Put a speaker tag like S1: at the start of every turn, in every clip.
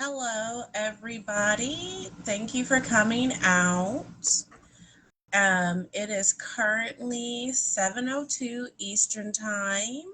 S1: Hello, everybody. Thank you for coming out. It is currently 7:02 Eastern Time.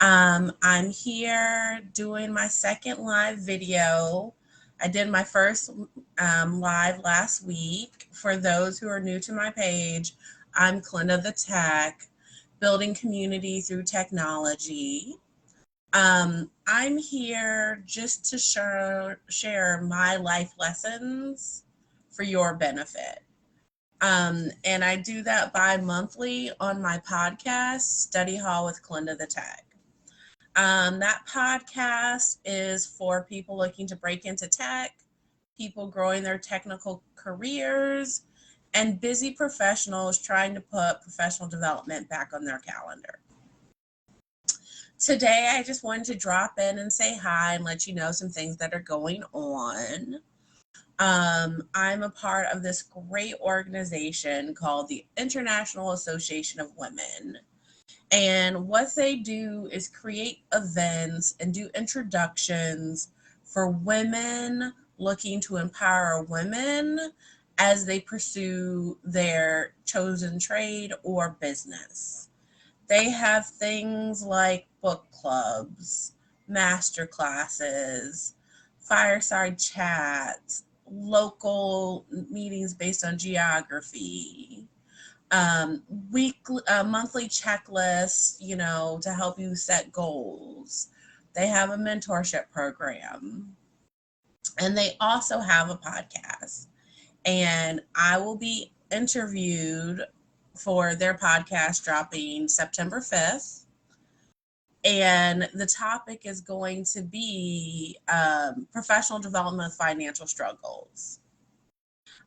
S1: I'm here doing my second live video. I did my first live last week. For those who are new to my page, I'm KelendaTheTech, building community through technology. I'm here just to share my life lessons for your benefit. And I do that bi-monthly on my podcast, Study Hall with KelendaTheTech. That podcast is for people looking to break into tech, people growing their technical careers, and busy professionals trying to put professional development back on their calendar. Today, I just wanted to drop in and say hi and let you know some things that are going on. I'm a part of this great organization called the International Association of Women. And what they do is create events and do introductions for women looking to empower women as they pursue their chosen trade or business. They have things like book clubs, master classes, fireside chats, local meetings based on geography, weekly, monthly checklists, to help you set goals. They have a mentorship program, and they also have a podcast. And I will be interviewed for their podcast dropping September 5th. And the topic is going to be professional development with financial struggles.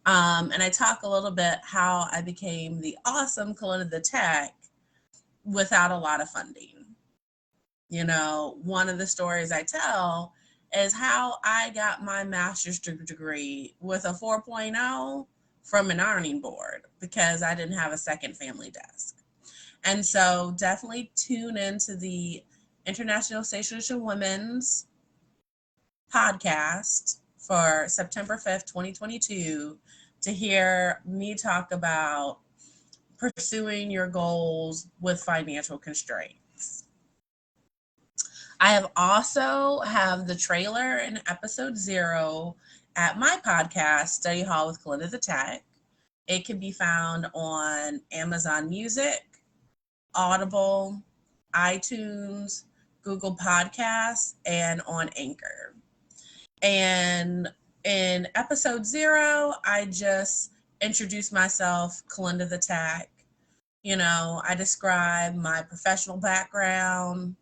S1: And I talk a little bit how I became the awesome KelendaTheTech without a lot of funding. One of the stories I tell is how I got my master's degree with a 4.0 from an ironing board because I didn't have a second family desk. And so definitely tune into the International Association of Women's podcast for September 5th, 2022, to hear me talk about pursuing your goals with financial constraints. I have also have the trailer in episode 0 at my podcast, Study Hall with KelendaTheTech. It can be found on Amazon Music, Audible, iTunes, Google Podcasts, and on Anchor. And in episode 0, I just introduced myself, KelendaTheTech. I describe my professional background,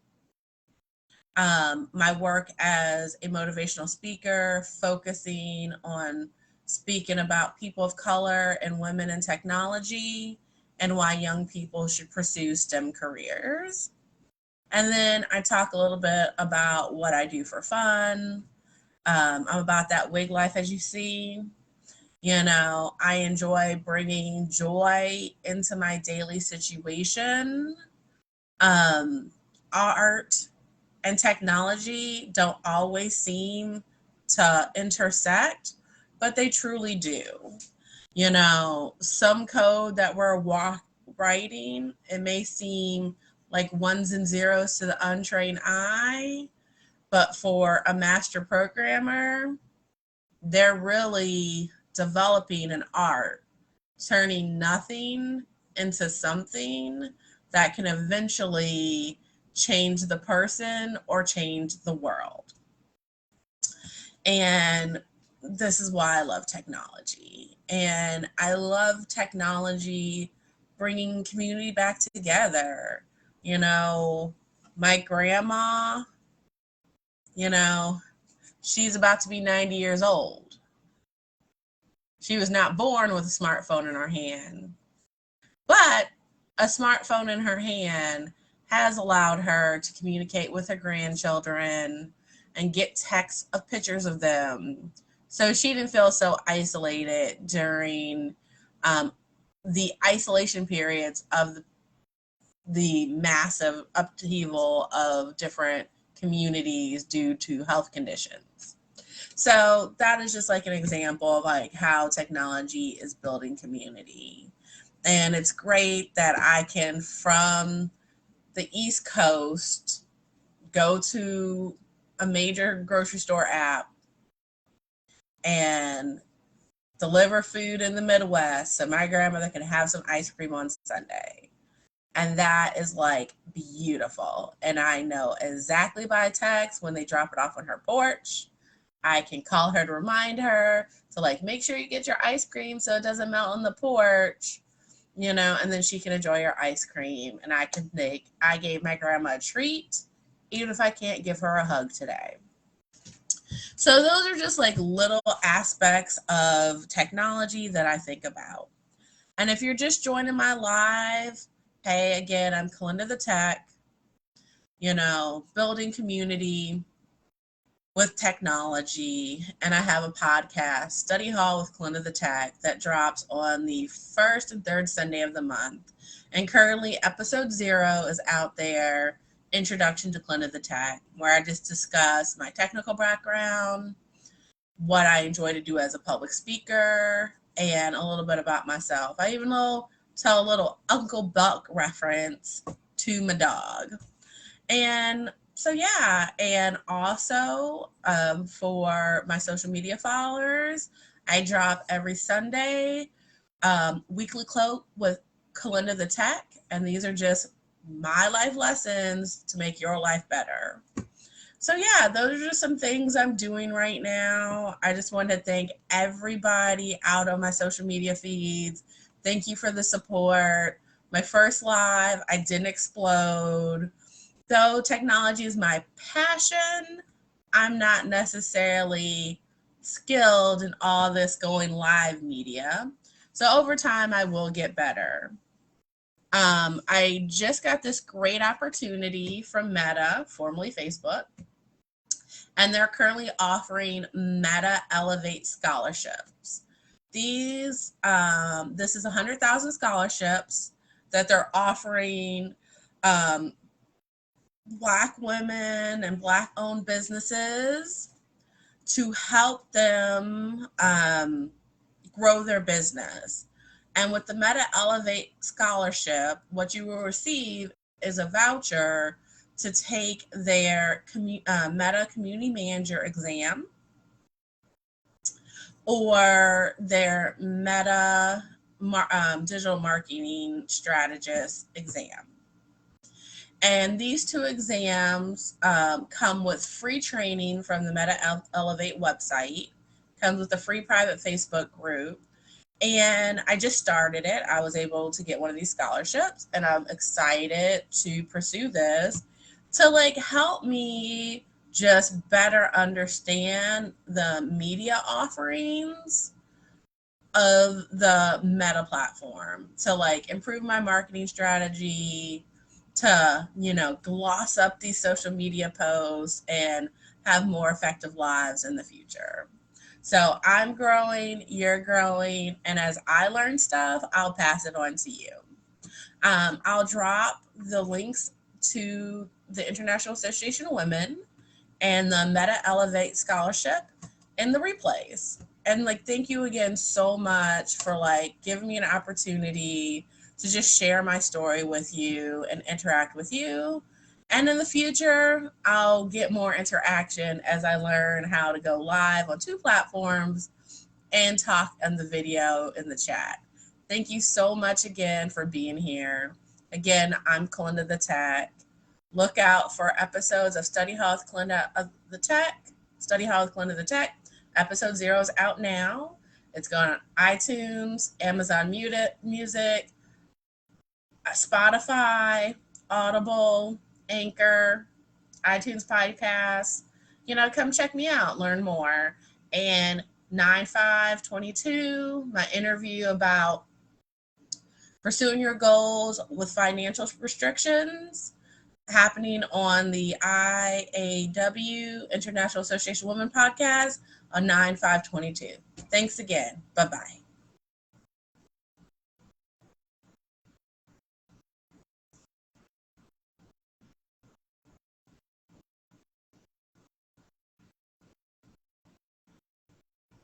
S1: my work as a motivational speaker, focusing on speaking about people of color and women in technology and why young people should pursue STEM careers. And then I talk a little bit about what I do for fun. I'm about that wig life, as you see. I enjoy bringing joy into my daily situation. Art and technology don't always seem to intersect, but they truly do. Some code that we're writing, it may seem like ones and zeros to the untrained eye, but for a master programmer, they're really developing an art, turning nothing into something that can eventually change the person or change the world. And this is why I love technology. And I love technology bringing community back together. My grandma, she's about to be 90 years old. She was not born with a smartphone in her hand, but a smartphone in her hand has allowed her to communicate with her grandchildren and get texts of pictures of them. So she didn't feel so isolated during the isolation periods of the massive upheaval of different communities due to health conditions. So that is just like an example of like how technology is building community. And it's great that I can, from the East Coast, go to a major grocery store app and deliver food in the Midwest so my grandmother can have some ice cream on Sunday. And that is like beautiful. And I know exactly by text when they drop it off on her porch. I can call her to remind her to like make sure you get your ice cream so it doesn't melt on the porch, and then she can enjoy her ice cream. And I can think I gave my grandma a treat, even if I can't give her a hug today. So those are just like little aspects of technology that I think about. And if you're just joining my live, hey, again, I'm KelendaTheTech, building community with technology. And I have a podcast, Study Hall with KelendaTheTech, that drops on the first and third Sunday of the month. And currently episode 0 is out there, Introduction to KelendaTheTech, where I just discuss my technical background, what I enjoy to do as a public speaker, and a little bit about myself. I even tell a little Uncle Buck reference to my dog. And so, yeah, and also for my social media followers, I drop every Sunday weekly quote with KelendaTheTech, and these are just my life lessons to make your life better. So yeah, those are just some things I'm doing right now. I just want to thank everybody out on my social media feeds. Thank you for the support. My first live, I didn't explode. Though technology is my passion, I'm not necessarily skilled in all this going live media. So over time, I will get better. I just got this great opportunity from Meta, formerly Facebook, and they're currently offering Meta Elevate scholarships. This is 100,000 scholarships that they're offering Black women and Black-owned businesses to help them grow their business. And with the Meta Elevate scholarship, what you will receive is a voucher to take their Meta Community Manager exam or their Meta Digital Marketing Strategist exam. And these two exams come with free training from the Meta Elevate website, comes with a free private Facebook group. And I just started it. I was able to get one of these scholarships, and I'm excited to pursue this to like help me just better understand the media offerings of the Meta platform, to like improve my marketing strategy, to gloss up these social media posts and have more effective lives in the future. So I'm growing, you're growing, and as I learn stuff, I'll pass it on to you. I'll drop the links to the International Association of Women and the Meta Elevate Scholarship in the replays. And like, thank you again so much for like giving me an opportunity to just share my story with you and interact with you. And in the future, I'll get more interaction as I learn how to go live on 2 platforms and talk in the video in the chat. Thank you so much again for being here. Again, I'm KelendaTheTech. Look out for episodes of Study Hall with KelendaTheTech. Study Hall with KelendaTheTech. Episode 0 is out now. It's going on iTunes, Amazon Music, Spotify, Audible, Anchor, iTunes Podcasts. Come check me out, learn more. And 9/5/22, my interview about pursuing your goals with financial restrictions, happening on the IAW, International Association of Women podcast, on 9/5/22. Thanks again. Bye-bye.